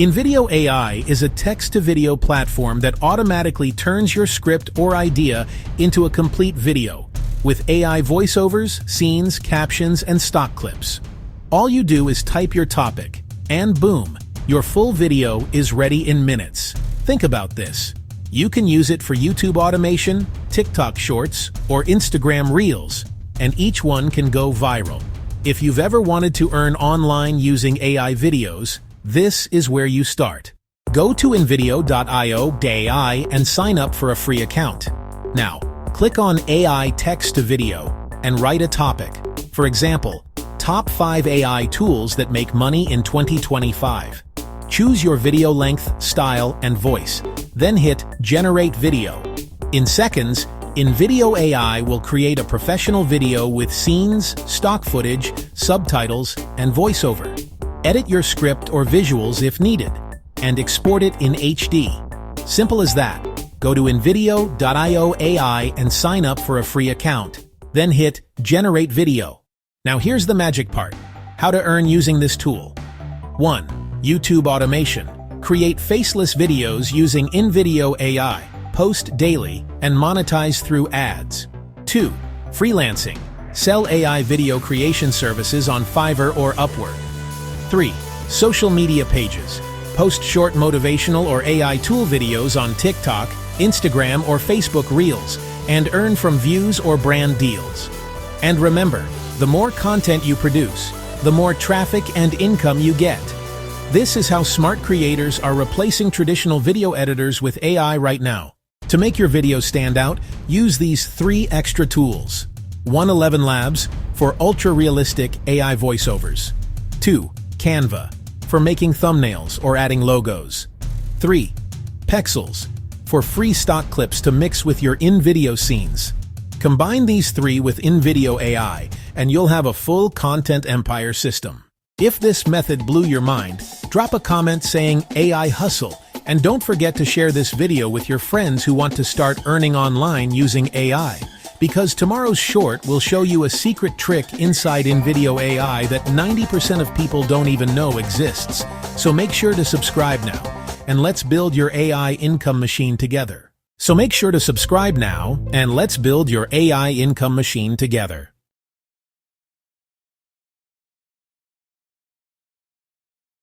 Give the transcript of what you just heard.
InVideo AI is a text-to-video platform that automatically turns your script or idea into a complete video, with AI voiceovers, scenes, captions, and stock clips. All you do is type your topic, and boom, your full video is ready in minutes. Think about this. You can use it for YouTube automation, TikTok Shorts, or Instagram Reels, and each one can go viral. If you've ever wanted to earn online using AI videos, this is where you start. Go to InVideo.io and sign up for a free account. Now, click on AI Text to Video and write a topic. For example, Top 5 AI Tools that Make Money in 2025. Choose your video length, style, and voice. Then hit Generate Video. In seconds, InVideo AI will create a professional video with scenes, stock footage, subtitles, and voiceover. Edit your script or visuals if needed, and export it in HD. Simple as that. Go to InVideo.io AI and sign up for a free account. Then hit Generate Video. Now here's the magic part. How to earn using this tool. 1. YouTube automation. Create faceless videos using InVideo AI. Post daily and monetize through ads. 2. Freelancing. Sell AI video creation services on Fiverr or Upwork. 3. Social media pages. Post short motivational or AI tool videos on TikTok, Instagram, or Facebook Reels, and earn from views or brand deals. And remember, the more content you produce, the more traffic and income you get. This is how smart creators are replacing traditional video editors with AI right now. To make your videos stand out, use these 3 extra tools. 111 Labs for ultra-realistic AI voiceovers. 2. Canva for making thumbnails or adding logos. 3. Pexels for free stock clips to mix with your InVideo scenes. Combine these 3 with InVideo AI, and you'll have a full content empire system. If this method blew your mind, drop a comment saying AI Hustle, and don't forget to share this video with your friends who want to start earning online using AI. Because tomorrow's short will show you a secret trick inside InVideo AI that 90% of people don't even know exists. So make sure to subscribe now, and let's build your AI income machine together.